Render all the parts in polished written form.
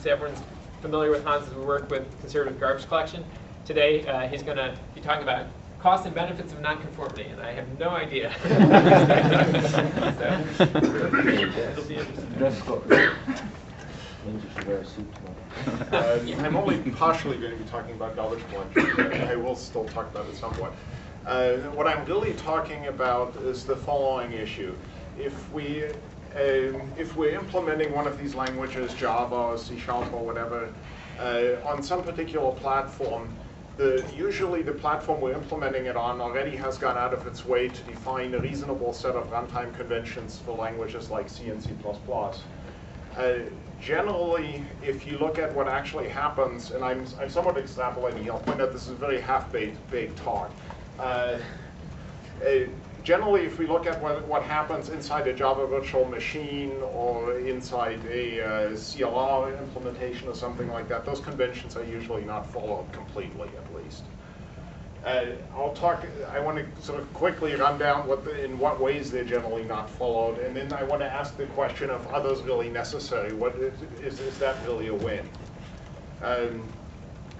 Hans. Everyone's familiar with Hans as we work with conservative garbage collection. Today, he's going to be talking about costs and benefits of nonconformity, and I have no idea. So, it'll be interesting. Dress code. Means you should wear a suit tomorrow. I'm only partially going to be talking about garbage collection. I will still talk about it somewhat. What I'm really talking about is the following issue. If we're implementing one of these languages, Java or C# or whatever, on some particular platform, usually the platform we're implementing it on already has gone out of its way to define a reasonable set of runtime conventions for languages like C and C++. Generally, if you look at what actually happens, and I'm somewhat extrapolating here, I'll point out this is a very half-baked talk. Generally, if we look at what happens inside a Java virtual machine or inside a CLR implementation or something like that, those conventions are usually not followed completely, at least. I want to sort of quickly run down in what ways they're generally not followed, and then I want to ask the question of are those really necessary? Is that really a win?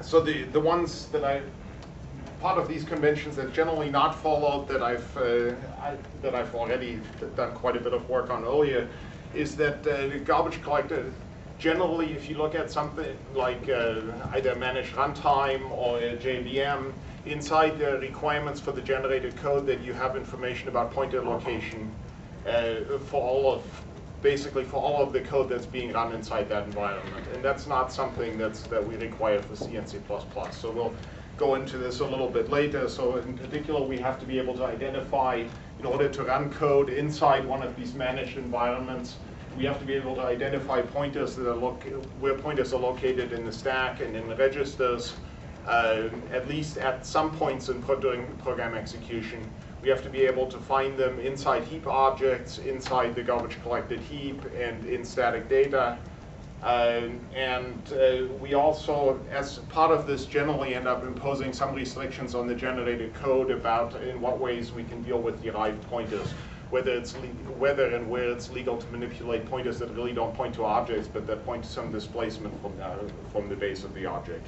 So the ones that part of these conventions that generally not followed that I've already done quite a bit of work on earlier is that the garbage collector, generally if you look at something like either managed runtime or a JVM, inside the requirements for the generated code that you have information about pointer location basically for all of the code that's being run inside that environment. And that's not something that we require for C and C++. So we'll go into this a little bit later. So in particular, we have to be able to identify, in order to run code inside one of these managed environments, we have to be able to identify pointers that are where pointers are located in the stack and in the registers, at least at some points during program execution. We have to be able to find them inside heap objects, inside the garbage collected heap, and in static data. We also, as part of this, generally end up imposing some restrictions on the generated code about in what ways we can deal with derived pointers, whether and where it's legal to manipulate pointers that really don't point to objects, but that point to some displacement from the base of the object.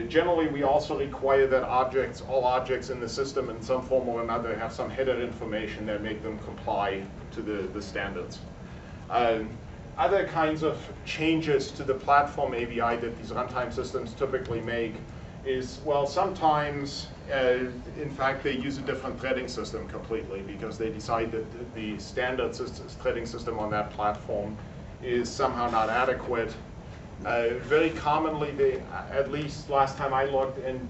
Generally, we also require that all objects in the system in some form or another have some header information that make them comply to the standards. Other kinds of changes to the platform ABI that these runtime systems typically make is, well, sometimes, in fact, they use a different threading system completely because they decide that the standard threading system on that platform is somehow not adequate. Very commonly, at least last time I looked, and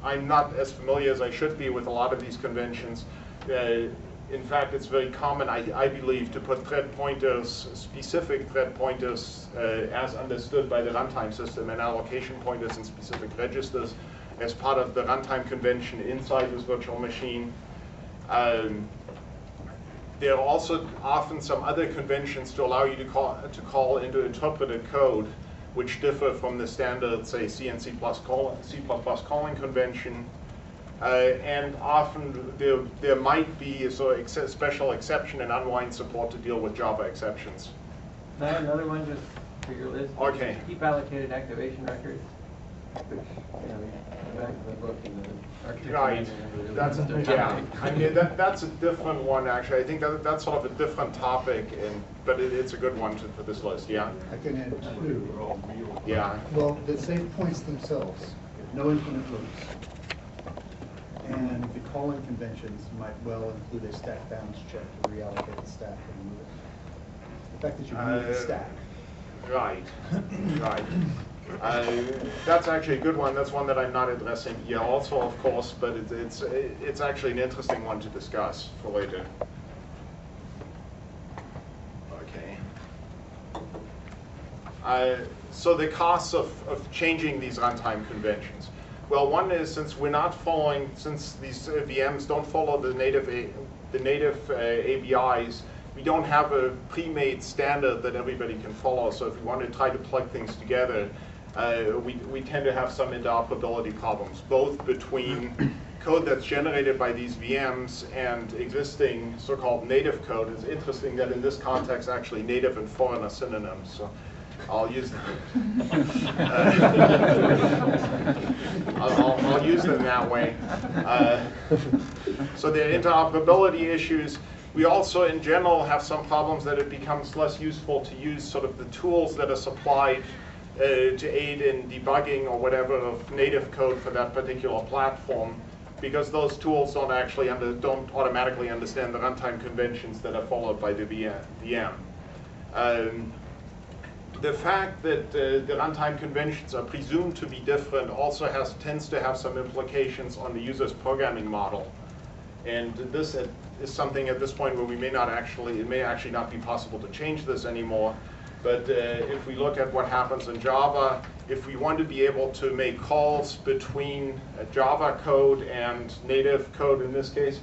I'm not as familiar as I should be with a lot of these conventions. In fact, it's very common, I believe, to put thread pointers, specific thread pointers, as understood by the runtime system, and allocation pointers in specific registers as part of the runtime convention inside this virtual machine. There are also often some other conventions to allow you to call into interpreted code, which differ from the standard, say, C and C++ calling convention. And often there might be a sort of special exception and unwind support to deal with Java exceptions. Can I have another one just for your list? Okay. Keep allocated activation records, which, back in the book in the architecture. Right. That's a different one, actually. I think that's sort of a different topic, but it's a good one for this list. Yeah. I can add two. Yeah. Well, the save points themselves, no infinite loops. And the calling conventions might well include a stack balance check to reallocate the stack and move it. The fact that you move the stack. Right, right. That's actually a good one. That's one that I'm not addressing here also, of course, but it's actually an interesting one to discuss for later. Okay. So the costs of changing these runtime conventions. Well, one is since these VMs don't follow the native ABIs, we don't have a pre-made standard that everybody can follow. So if we want to try to plug things together, we tend to have some interoperability problems, both between code that's generated by these VMs and existing so-called native code. It's interesting that in this context, actually, native and foreign are synonyms. So I'll use them. I'll use them that way. So there are interoperability issues. We also, in general, have some problems that it becomes less useful to use sort of the tools that are supplied to aid in debugging or whatever of native code for that particular platform, because those tools don't actually don't automatically understand the runtime conventions that are followed by the VM. The fact that the runtime conventions are presumed to be different also tends to have some implications on the user's programming model. And this is something at this point where it may actually not be possible to change this anymore. But if we look at what happens in Java, if we want to be able to make calls between Java code and native code in this case,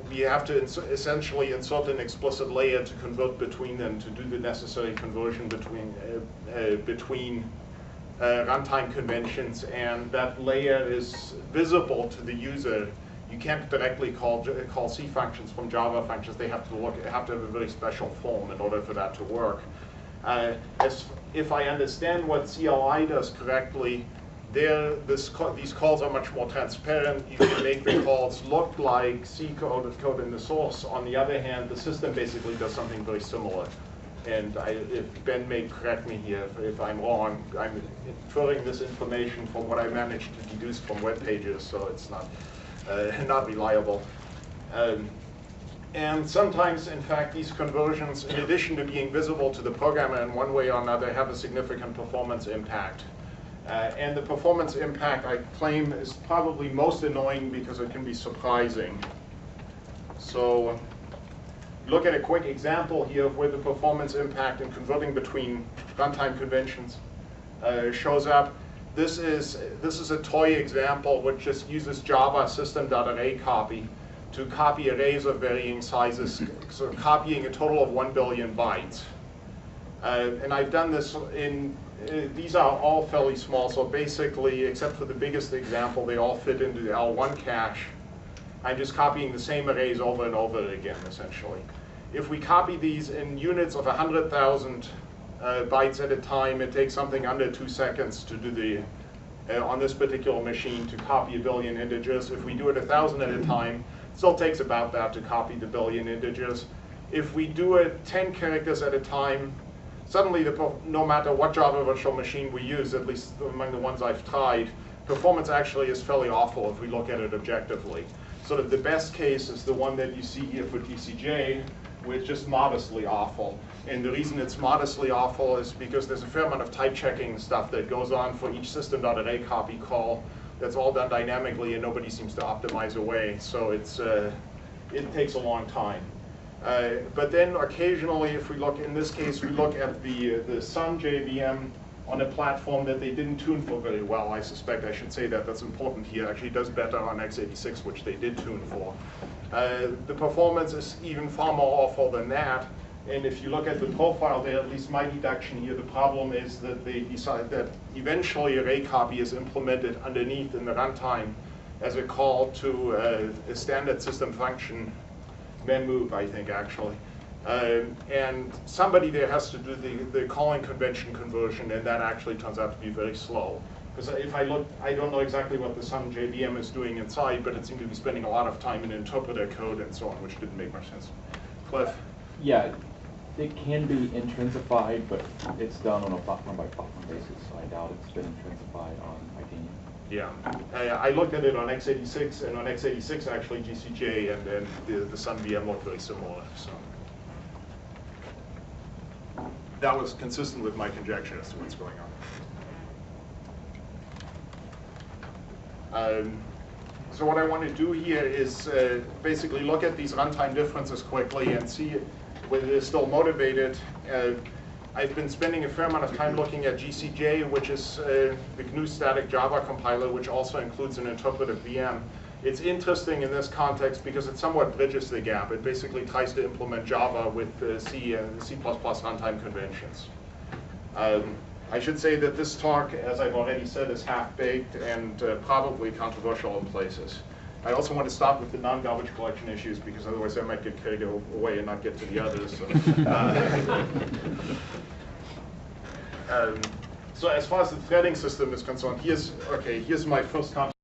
we have to essentially insert an explicit layer to convert between them to do the necessary conversion between runtime conventions, and that layer is visible to the user. You can't directly call C functions from Java functions. They have to have a very special form in order for that to work. If I understand what CLI does correctly, these calls are much more transparent. You can make the calls look like C code in the source. On the other hand, the system basically does something very similar. And if Ben may correct me here if I'm wrong, I'm inferring this information from what I managed to deduce from web pages, so it's not reliable. And sometimes, in fact, these conversions, in addition to being visible to the programmer in one way or another, have a significant performance impact. And the performance impact, I claim, is probably most annoying because it can be surprising. So look at a quick example here of where the performance impact in converting between runtime conventions shows up. This is a toy example which just uses Java system.array copy to copy arrays of varying sizes, so copying a total of 1 billion bytes. And I've done this these are all fairly small, so basically, except for the biggest example, they all fit into the L1 cache. I'm just copying the same arrays over and over again, essentially. If we copy these in units of 100,000 bytes at a time, it takes something under 2 seconds to do on this particular machine, to copy 1 billion integers. If we do it 1,000 at a time, it still takes about that to copy the 1 billion integers. If we do it 10 characters at a time, suddenly, no matter what Java virtual machine we use, at least among the ones I've tried, performance actually is fairly awful if we look at it objectively. Sort of the best case is the one that you see here for GCJ, where it's just modestly awful. And the reason it's modestly awful is because there's a fair amount of type checking stuff that goes on for each system.array copy call. That's all done dynamically, and nobody seems to optimize away. So it takes a long time. But then occasionally, if we look, in this case, we look at the Sun JVM on a platform that they didn't tune for very well. I suspect I should say that. That's important here. Actually, it does better on x86, which they did tune for. The performance is even far more awful than that. And if you look at the profile there, at least my deduction here, the problem is that they decide that eventually array copy is implemented underneath in the runtime as a call to a standard system function, move, I think, actually. And somebody there has to do the calling convention conversion, and that actually turns out to be very slow. Because if I look, I don't know exactly what the Sun JVM is doing inside, but it seemed to be spending a lot of time in interpreter code and so on, which didn't make much sense. Cliff? Yeah, it can be intrinsified, but it's done on a platform-by-platform basis, so I doubt it's been intrinsified on Titanium. Yeah, I looked at it on x86, and on x86 actually GCJ and then the Sun VM looked very similar. So that was consistent with my conjecture as to what's going on. So what I want to do here is basically look at these runtime differences quickly and see whether they're still motivated. I've been spending a fair amount of time looking at GCJ, which is the GNU static Java compiler, which also includes an interpretive VM. It's interesting in this context because it somewhat bridges the gap. It basically tries to implement Java with C and C++ runtime conventions. I should say that this talk, as I've already said, is half-baked and probably controversial in places. I also want to start with the non-garbage collection issues because otherwise I might get carried away and not get to the others. So, So as far as the threading system is concerned, here's my first contact